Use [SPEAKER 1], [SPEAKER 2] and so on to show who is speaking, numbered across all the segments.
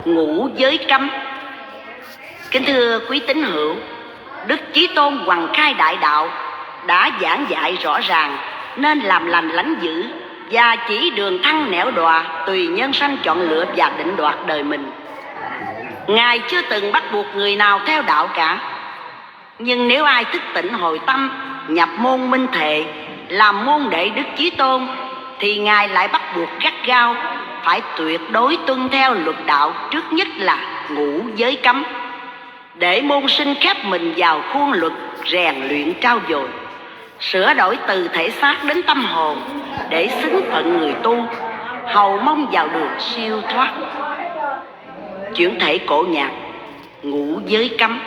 [SPEAKER 1] ngũ giới cấm. Kính thưa quý tín hữu, Đức Chí Tôn Hoằng Khai Đại Đạo đã giảng dạy rõ ràng nên làm lành lãnh dữ và chỉ đường thăng nẻo đọa tùy nhân sanh chọn lựa và định đoạt đời mình. Ngài chưa từng bắt buộc người nào theo đạo cả. Nhưng nếu ai thức tỉnh hồi tâm, nhập môn minh thệ, làm môn đệ Đức Chí Tôn, thì Ngài lại bắt buộc gắt gao phải tuyệt đối tuân theo luật đạo, trước nhất là ngũ giới cấm, để môn sinh khép mình vào khuôn luật rèn luyện trau dồi, sửa đổi từ thể xác đến tâm hồn, để xứng phận người tu, hầu mong vào đường siêu thoát. Chuyển thể cổ nhạc ngũ giới cấm.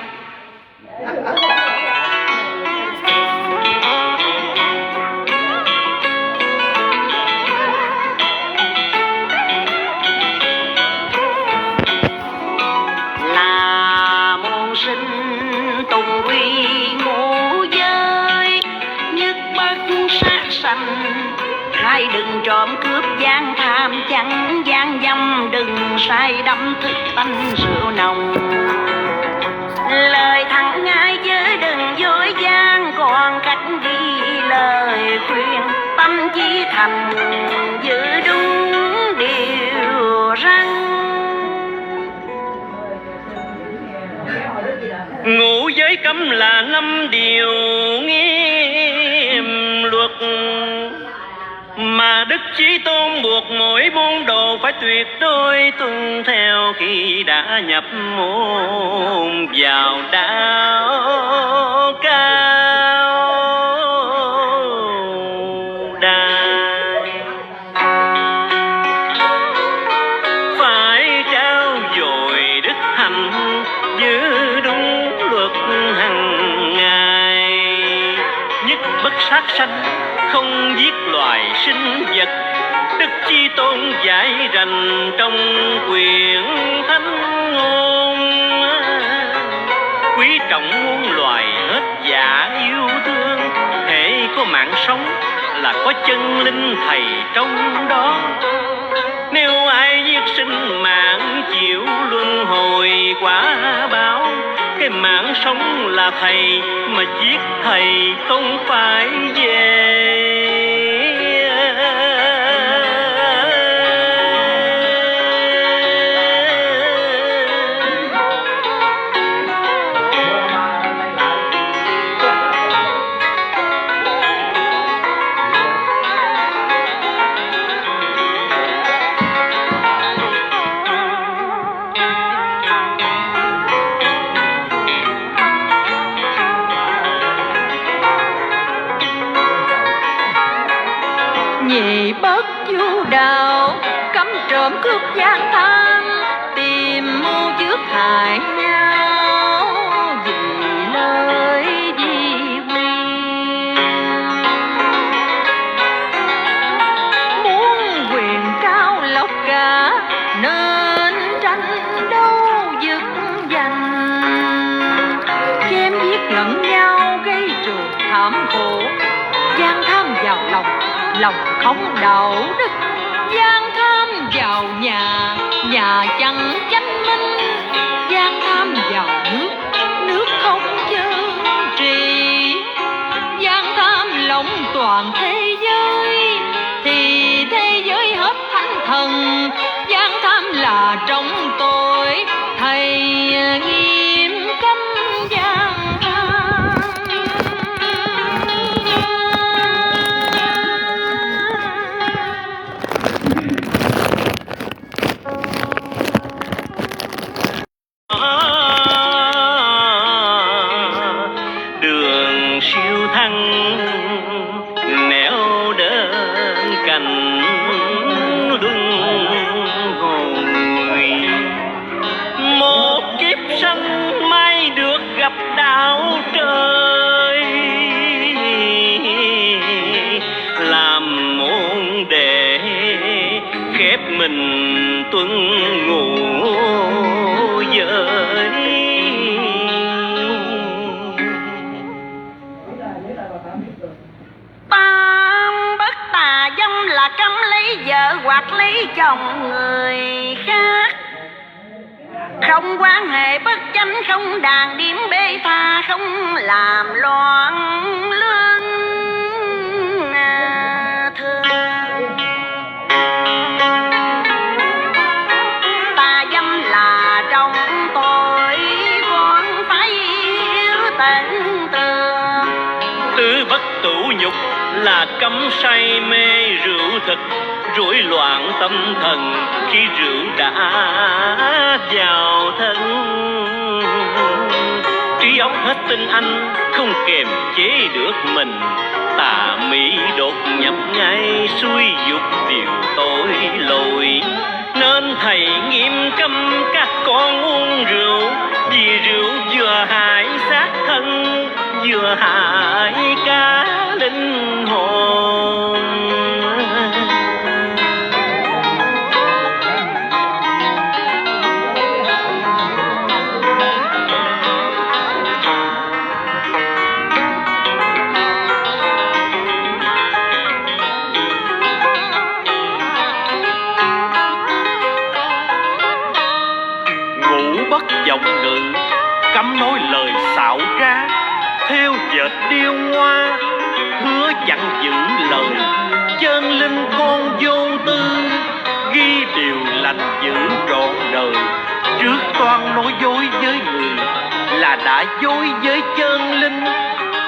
[SPEAKER 1] Là môn sinh tùng quy ngũ giới, nhất bất sát sanh, hai đừng trộm cướp gian tham chẳng gian dâm, đừng say đắm thức tanh rượu nồng. Lời thẳng ngay giới đừng dối gian, còn cách ghi lời khuyên, tâm chí thành giữ đúng điều răn.
[SPEAKER 2] Ngũ giới cấm là 5 điều nghiêm luật mà Đức Chí Tôn buộc mỗi môn đồ phải tuyệt đối tuân theo khi đã nhập môn vào đạo cao đài. Phải trao dồi đức hạnh, giữ đúng luật hằng ngày, nhất bất sát sanh, không giết loài sinh vật. Đức Chí Tôn dạy rành trong quyển Thánh Ngôn, quý trọng muôn loài hết dạ yêu thương, hễ có mạng sống là có chân linh thầy trong đó. Nếu ai giết sinh mạng chịu luân hồi quả báo, cái mạng sống là thầy mà giết thầy không phải về.
[SPEAKER 3] Nhị bất du đạo, cấm trộm cướp gian tham, tìm mưu trước hại nhau vì lời di quyền. Muốn quyền cao lộc cả nên tranh đấu dứt giành, chém giết lẫn nhau gây trường thảm khổ. Gian tham vào lòng, lòng không đạo đức. Gian tham vào nhà, nhà chẳng chánh minh. Gian tham vào nước, nước không chân trì. Gian tham lộng toàn thế giới, thì thế giới hết thánh thần. Gian tham là trong tội, thầy nghiêm cấm gian tham.
[SPEAKER 2] Đường siêu thăng nẻo đơn cành luân hồi, một kiếp sanh may được gặp đạo trời. Làm môn đệ khép mình tuân ngũ giới.
[SPEAKER 1] Tam bất tà dâm là cấm lấy vợ hoặc lấy chồng người khác. trong quan hệ bất chánh, không đàn điểm bê tha, không làm loạn lương thường. Ta dâm là trong tội, con phải yêu tận tường.
[SPEAKER 2] Tứ bất tủ nhục là cấm say mê rượu thực, rối loạn tâm thần khi rượu đã vào thân. Trí óc hết tinh anh, không kềm chế được mình, tà mỹ đột nhập ngay xuôi dục điều tội lỗi. Nên thầy nghiêm cấm các con uống rượu, vì rượu vừa hại xác thân, vừa hại cả linh hồn. Bất vọng ngữ, cấm nói lời xạo trá, theo dệt điêu ngoa, hứa chẳng giữ lời. Chân linh con vô tư, ghi điều lành giữ trọn đời. Trước toan nói dối với người, là đã dối với chân linh.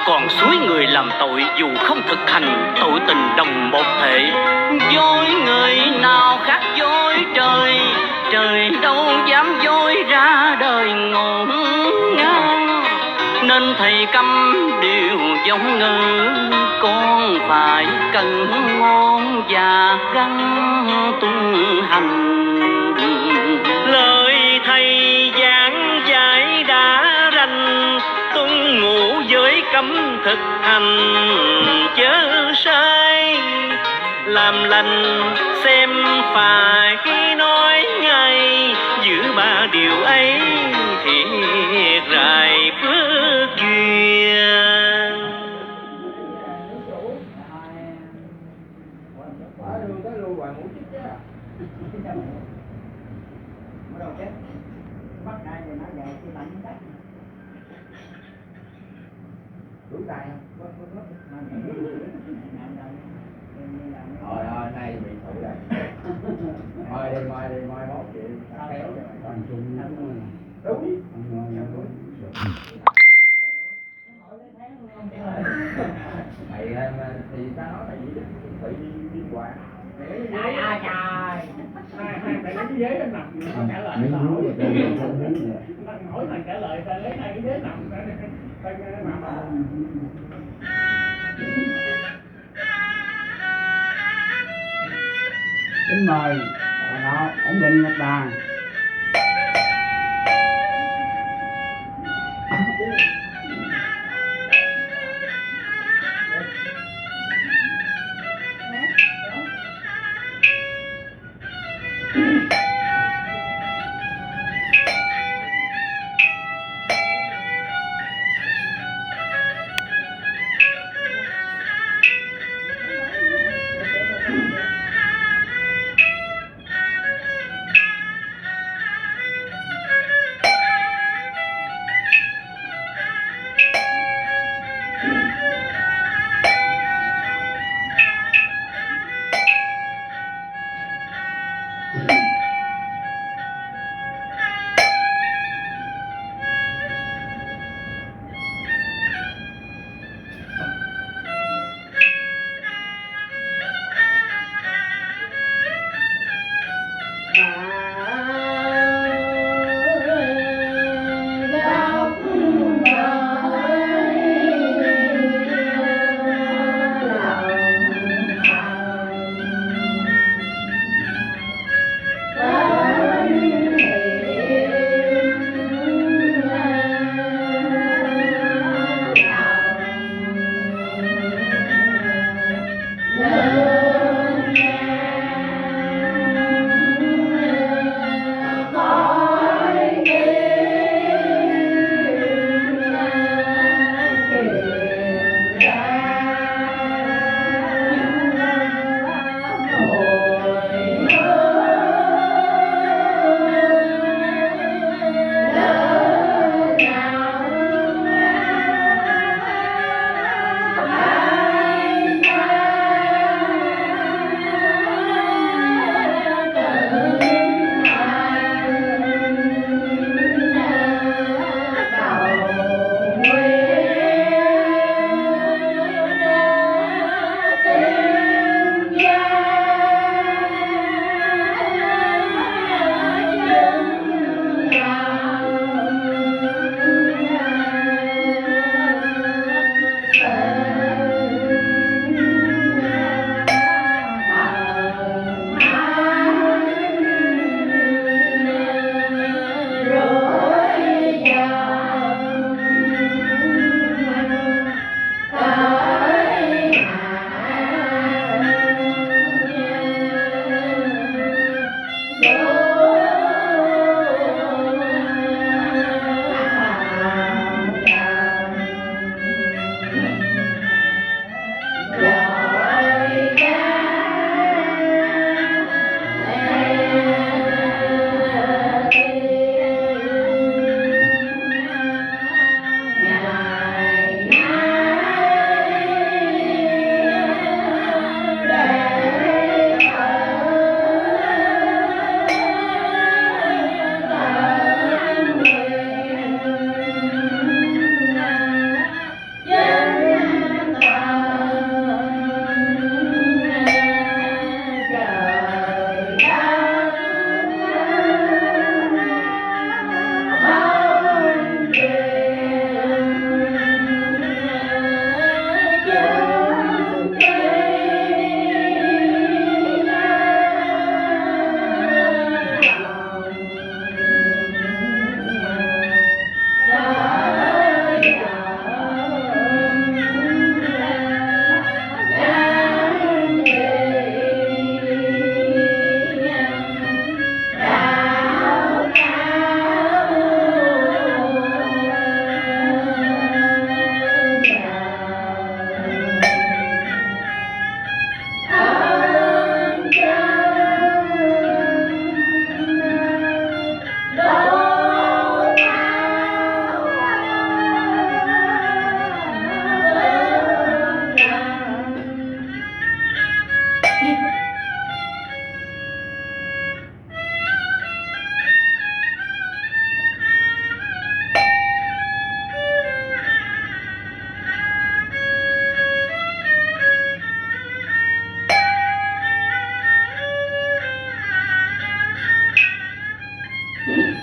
[SPEAKER 2] Còn suối người làm tội, dù không thực hành, tội tình đồng một thể. Dối người nào khác dối trời, trời đâu dám dối ra đời ngổn ngang. Nên thầy cấm điều giống ngữ, con phải cần ngoan và gắng tuân hành. Lời thầy giảng giải đã rành, tuân ngụ giới cấm thực hành chớ sai. Làm lành xem phải nói ngay, giữ ba điều ấy thiệt rải phước duyên.
[SPEAKER 4] Thôi nay bị thử rồi. Mai đi, mai mốt chị kéo rồi. Toàn chung đúng. Mày thì ta nói là gì đó, tự đi qua. Trời ơi trời. Hai cái ghế nó nằm, nó trả lời. Hỏi thằng trả lời, ta lấy hai cái ghế nằm ra Kính mời đó, ổn định nhật đàn. Hãy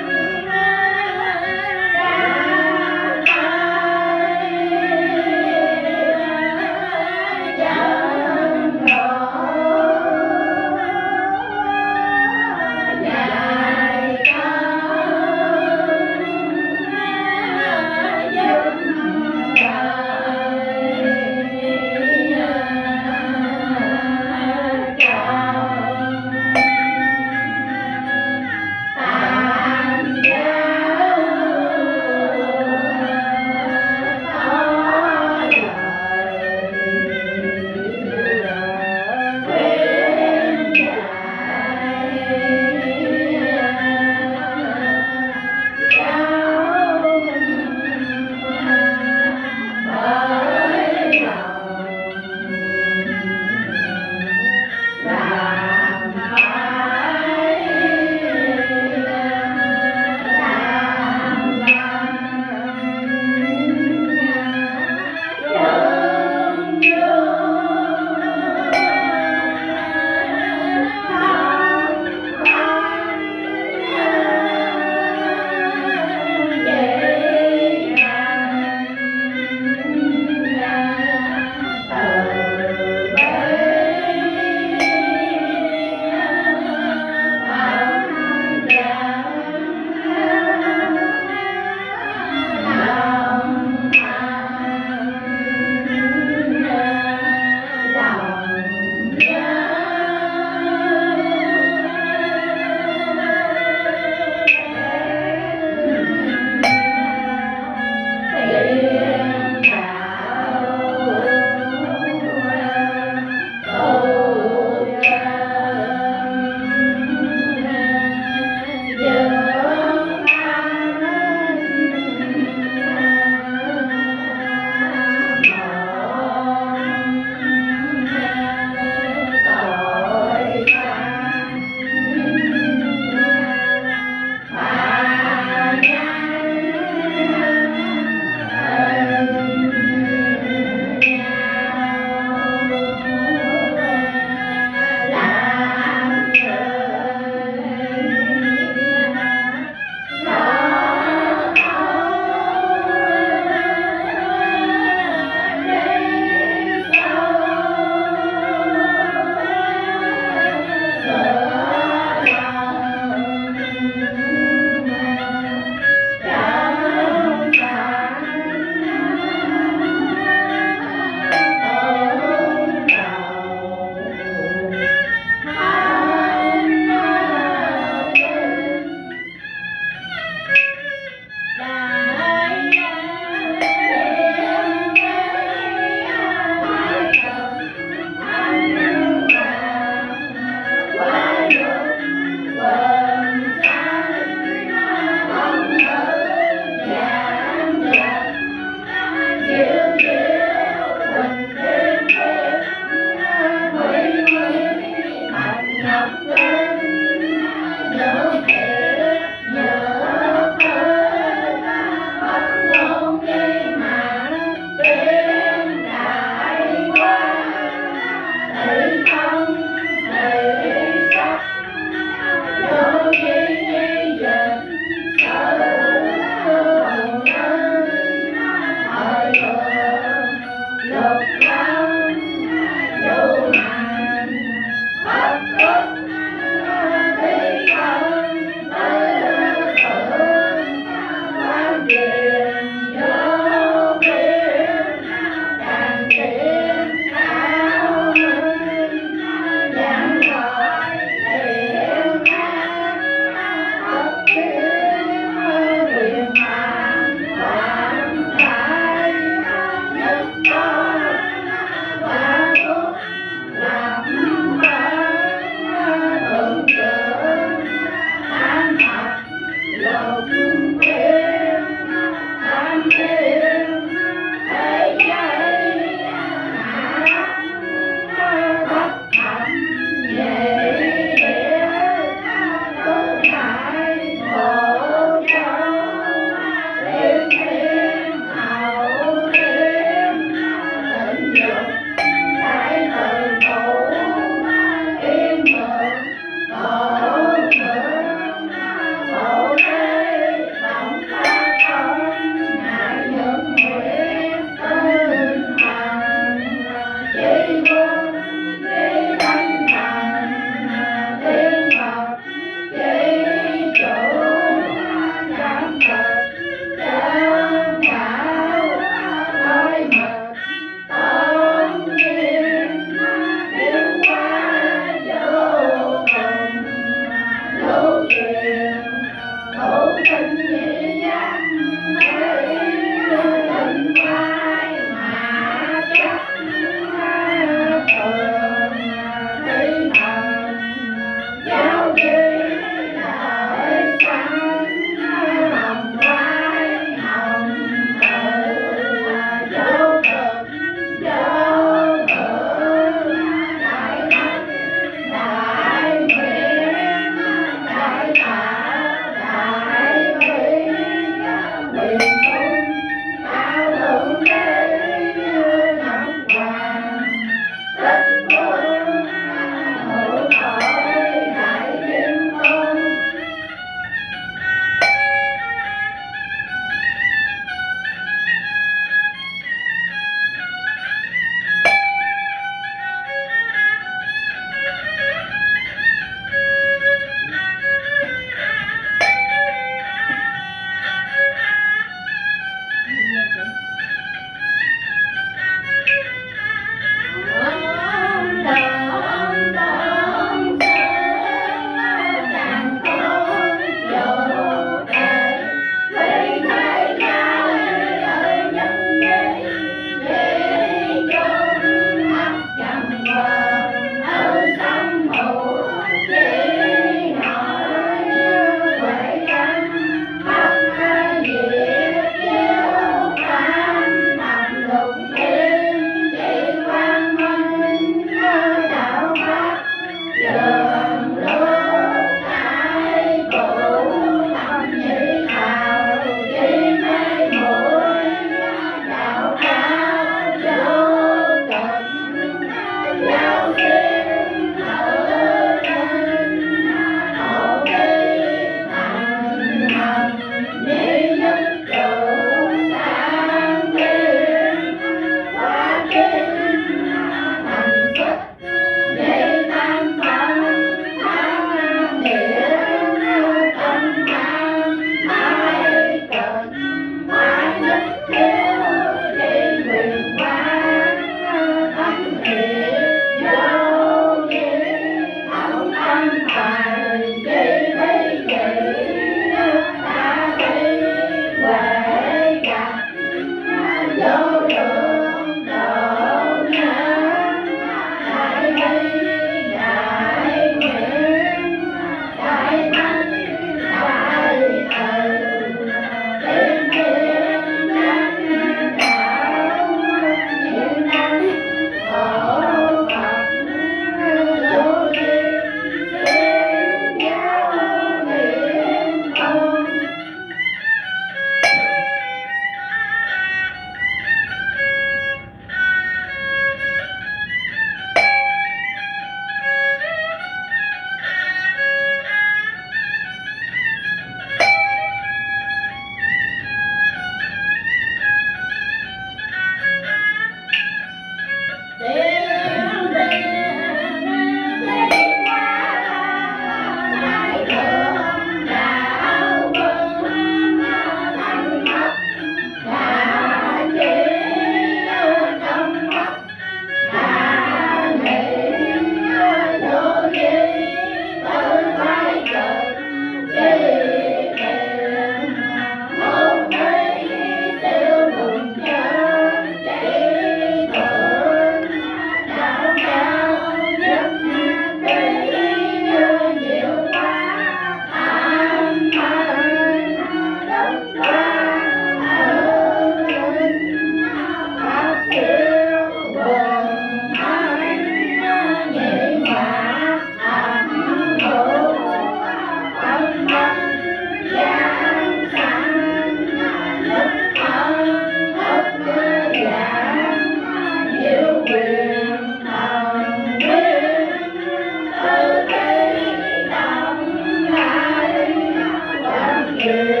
[SPEAKER 5] Hãy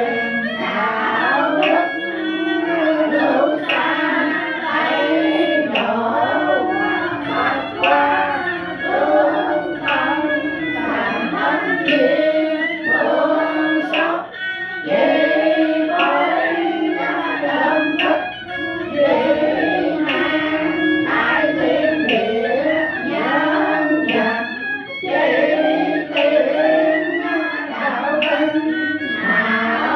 [SPEAKER 5] subscribe cho kênh Ghiền Mì Gõ để không bỏ lỡ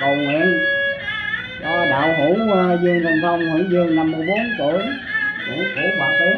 [SPEAKER 4] cầu nguyện cho đạo hữu Dương Thành Phong hưởng dương 54 tuổi của Bà Tiến.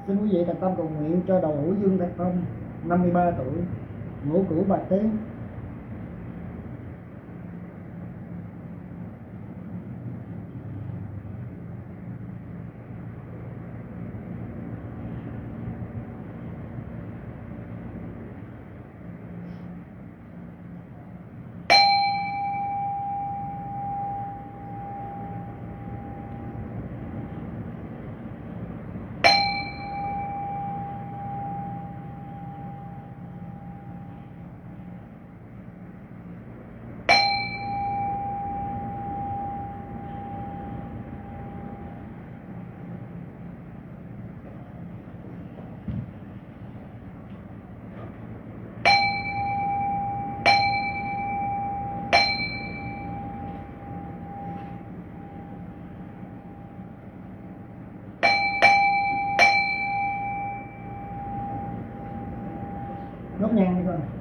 [SPEAKER 4] Xin quý vị thành tâm cầu nguyện cho đạo hữu Dương Thành Phong 53 tuổi, ngũ cửu Bà Tiến. Đốt nhang đi con.